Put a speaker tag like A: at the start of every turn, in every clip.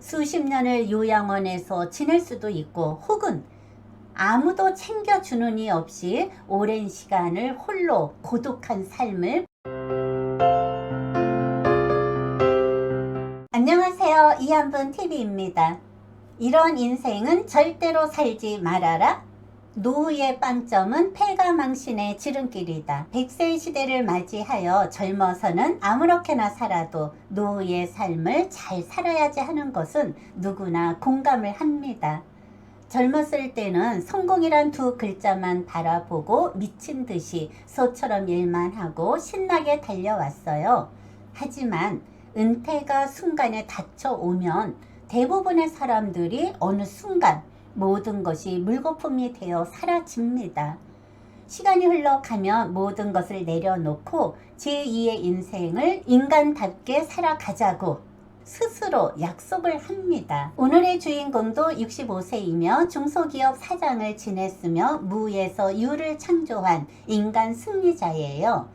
A: 수십 년을 요양원에서 지낼 수도 있고, 혹은 아무도 챙겨주는 이 없이 오랜 시간을 홀로 고독한 삶을. 안녕하세요, 이한분 TV입니다. 이런 인생은 절대로 살지 말아라. 노후의 빵점은 패가망신의 지름길이다. 100세의 시대를 맞이하여 젊어서는 아무렇게나 살아도 노후의 삶을 잘 살아야지 하는 것은 누구나 공감을 합니다. 젊었을 때는 성공이란 두 글자만 바라보고 미친 듯이 소처럼 일만 하고 신나게 달려왔어요. 하지만 은퇴가 순간에 닥쳐오면 대부분의 사람들이 어느 순간 모든 것이 물거품이 되어 사라집니다. 시간이 흘러가면 모든 것을 내려놓고 제2의 인생을 인간답게 살아가자고 스스로 약속을 합니다. 오늘의 주인공도 65세이며 중소기업 사장을 지냈으며 무에서 유를 창조한 인간 승리자예요.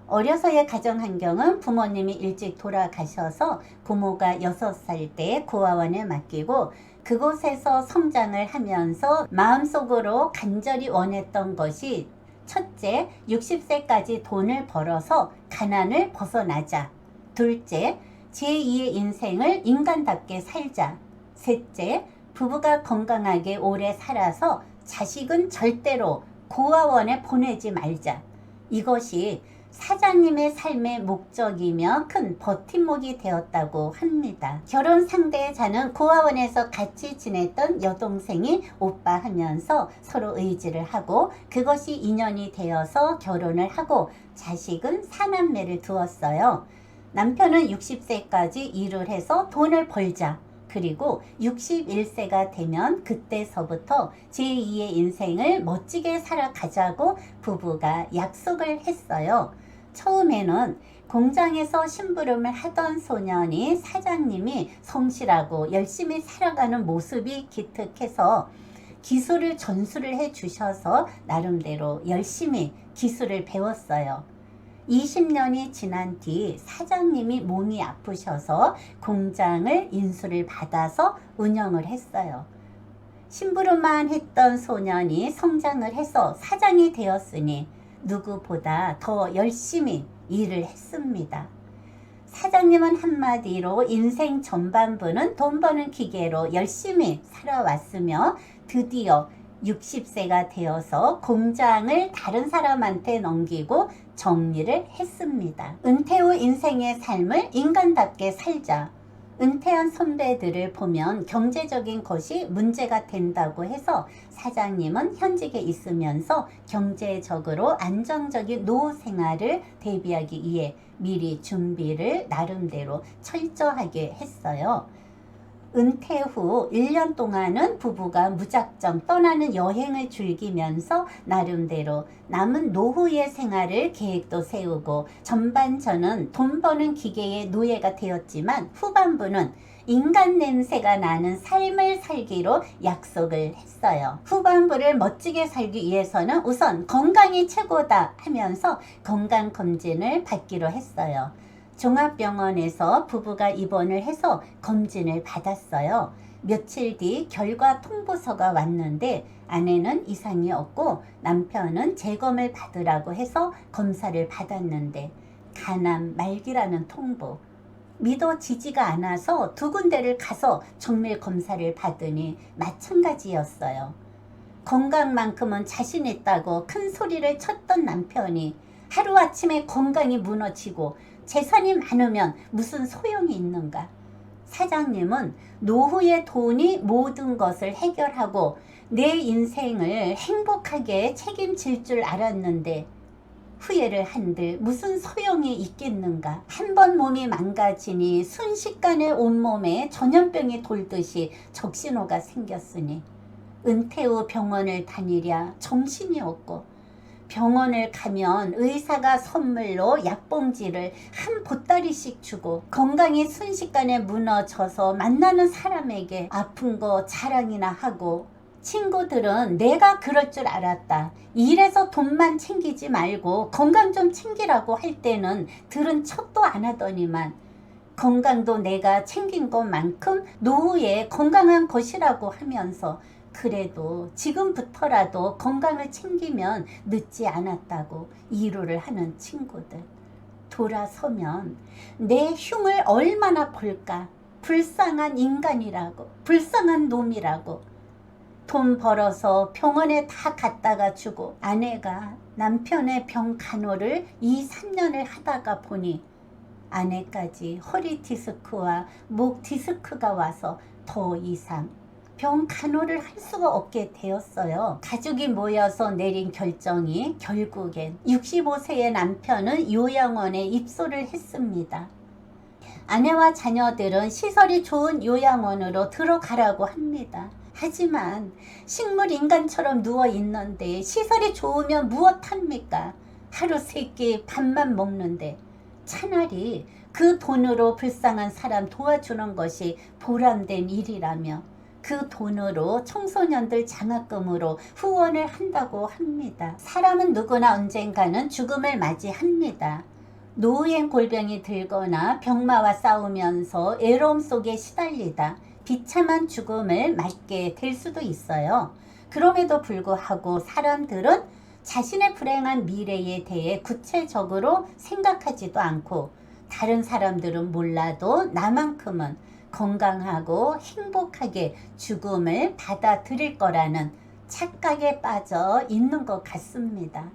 A: 어려서의 가정환경은 부모님이 일찍 돌아가셔서 부모가 6살 때 고아원에 맡기고 그곳에서 성장을 하면서 마음속으로 간절히 원했던 것이 첫째, 60세까지 돈을 벌어서 가난을 벗어나자. 둘째, 제2의 인생을 인간답게 살자. 셋째, 부부가 건강하게 오래 살아서 자식은 절대로 고아원에 보내지 말자. 이것이 사장님의 삶의 목적이며 큰 버팀목이 되었다고 합니다. 결혼 상대자는 고아원에서 같이 지냈던 여동생이 오빠 하면서 서로 의지를 하고 그것이 인연이 되어서 결혼을 하고 자식은 4남매를 두었어요. 남편은 60세까지 일을 해서 돈을 벌자. 그리고 61세가 되면 그때서부터 제2의 인생을 멋지게 살아가자고 부부가 약속을 했어요. 처음에는 공장에서 심부름을 하던 소년이 사장님이 성실하고 열심히 살아가는 모습이 기특해서 기술을 전수를 해 주셔서 나름대로 열심히 기술을 배웠어요. 20년이 지난 뒤 사장님이 몸이 아프셔서 공장을 인수를 받아서 운영을 했어요. 심부름만 했던 소년이 성장을 해서 사장이 되었으니 누구보다 더 열심히 일을 했습니다. 사장님은 한마디로 인생 전반부는 돈 버는 기계로 열심히 살아왔으며 드디어 60세가 되어서 공장을 다른 사람한테 넘기고 정리를 했습니다. 은퇴 후 인생의 삶을 인간답게 살자. 은퇴한 선배들을 보면 경제적인 것이 문제가 된다고 해서 사장님은 현직에 있으면서 경제적으로 안정적인 노후 생활을 대비하기 위해 미리 준비를 나름대로 철저하게 했어요. 은퇴 후 1년 동안은 부부가 무작정 떠나는 여행을 즐기면서 나름대로 남은 노후의 생활을 계획도 세우고 전반전은 돈 버는 기계의 노예가 되었지만 후반부는 인간 냄새가 나는 삶을 살기로 약속을 했어요. 후반부를 멋지게 살기 위해서는 우선 건강이 최고다 하면서 건강검진을 받기로 했어요. 종합병원에서 부부가 입원을 해서 검진을 받았어요. 며칠 뒤 결과 통보서가 왔는데 아내는 이상이 없고 남편은 재검을 받으라고 해서 검사를 받았는데 간암 말기라는 통보. 믿어지지가 않아서 두 군데를 가서 정밀 검사를 받으니 마찬가지였어요. 건강만큼은 자신 있다고 큰 소리를 쳤던 남편이 하루아침에 건강이 무너지고 재산이 많으면 무슨 소용이 있는가? 사장님은 노후의 돈이 모든 것을 해결하고 내 인생을 행복하게 책임질 줄 알았는데 후회를 한들 무슨 소용이 있겠는가? 한 번 몸이 망가지니 순식간에 온몸에 전염병이 돌듯이 적신호가 생겼으니 은퇴 후 병원을 다니랴 정신이 없고 병원을 가면 의사가 선물로 약봉지를 한 보따리씩 주고 건강이 순식간에 무너져서 만나는 사람에게 아픈 거 자랑이나 하고 친구들은 내가 그럴 줄 알았다. 일해서 돈만 챙기지 말고 건강 좀 챙기라고 할 때는 들은 척도 안 하더니만 건강도 내가 챙긴 것만큼 노후에 건강한 것이라고 하면서 그래도 지금부터라도 건강을 챙기면 늦지 않았다고 위로를 하는 친구들. 돌아서면 내 흉을 얼마나 볼까. 불쌍한 인간이라고, 불쌍한 놈이라고. 돈 벌어서 병원에 다 갖다가 주고 아내가 남편의 병 간호를 2, 3년을 하다가 보니 아내까지 허리 디스크와 목 디스크가 와서 더 이상 병 간호를 할 수가 없게 되었어요. 가족이 모여서 내린 결정이 결국엔 65세의 남편은 요양원에 입소를 했습니다. 아내와 자녀들은 시설이 좋은 요양원으로 들어가라고 합니다. 하지만 식물인간처럼 누워있는데 시설이 좋으면 무엇합니까? 하루 3끼 밥만 먹는데 차라리 그 돈으로 불쌍한 사람 도와주는 것이 보람된 일이라며 그 돈으로 청소년들 장학금으로 후원을 한다고 합니다. 사람은 누구나 언젠가는 죽음을 맞이합니다. 노후엔 골병이 들거나 병마와 싸우면서 애로움 속에 시달리다 비참한 죽음을 맞게 될 수도 있어요. 그럼에도 불구하고 사람들은 자신의 불행한 미래에 대해 구체적으로 생각하지도 않고 다른 사람들은 몰라도 나만큼은 건강하고 행복하게 죽음을 받아들일 거라는 착각에 빠져 있는 것 같습니다.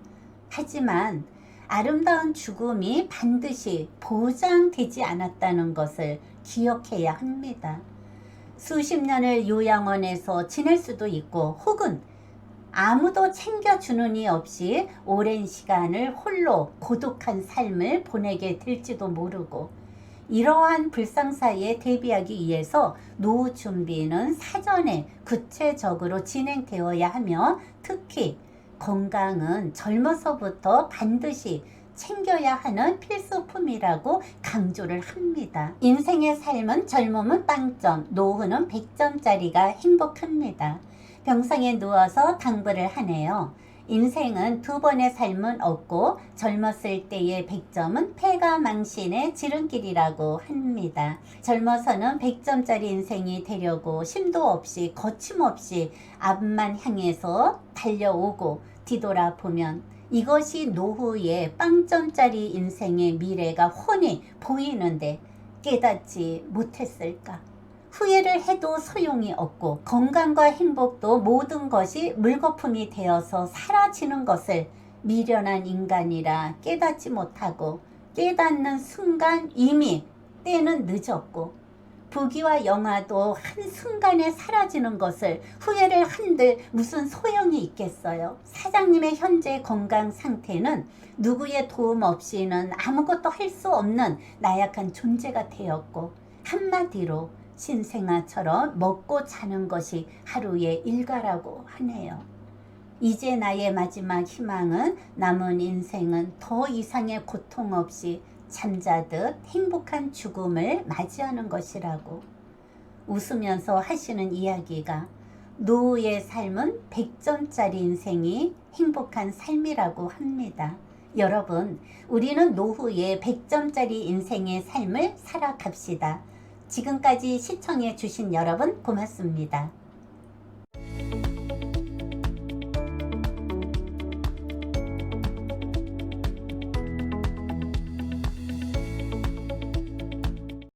A: 하지만 아름다운 죽음이 반드시 보장되지 않았다는 것을 기억해야 합니다. 수십 년을 요양원에서 지낼 수도 있고 혹은 아무도 챙겨주는 이 없이 오랜 시간을 홀로 고독한 삶을 보내게 될지도 모르고 이러한 불상사에 대비하기 위해서 노후 준비는 사전에 구체적으로 진행되어야 하며 특히 건강은 젊어서부터 반드시 챙겨야 하는 필수품이라고 강조를 합니다. 인생의 삶은 젊음은 빵점, 노후는 100점짜리가 행복합니다. 병상에 누워서 당부를 하네요. 인생은 두 번의 삶은 없고 젊었을 때의 100점은 패가 망신의 지름길이라고 합니다. 젊어서는 100점짜리 인생이 되려고 심도 없이 거침없이 앞만 향해서 달려오고 뒤돌아보면 이것이 노후의 빵점짜리 인생의 미래가 훤히 보이는데 깨닫지 못했을까? 후회를 해도 소용이 없고 건강과 행복도 모든 것이 물거품이 되어서 사라지는 것을 미련한 인간이라 깨닫지 못하고 깨닫는 순간 이미 때는 늦었고 부귀와 영화도 한순간에 사라지는 것을 후회를 한들 무슨 소용이 있겠어요. 사장님의 현재 건강 상태는 누구의 도움 없이는 아무것도 할 수 없는 나약한 존재가 되었고 한마디로 신생아처럼 먹고 자는 것이 하루의 일과라고 하네요. 이제 나의 마지막 희망은 남은 인생은 더 이상의 고통 없이 잠자듯 행복한 죽음을 맞이하는 것이라고 웃으면서 하시는 이야기가 노후의 삶은 100점짜리 인생이 행복한 삶이라고 합니다. 여러분, 우리는 노후의 100점짜리 인생의 삶을 살아갑시다. 지금까지 시청해 주신 여러분 고맙습니다.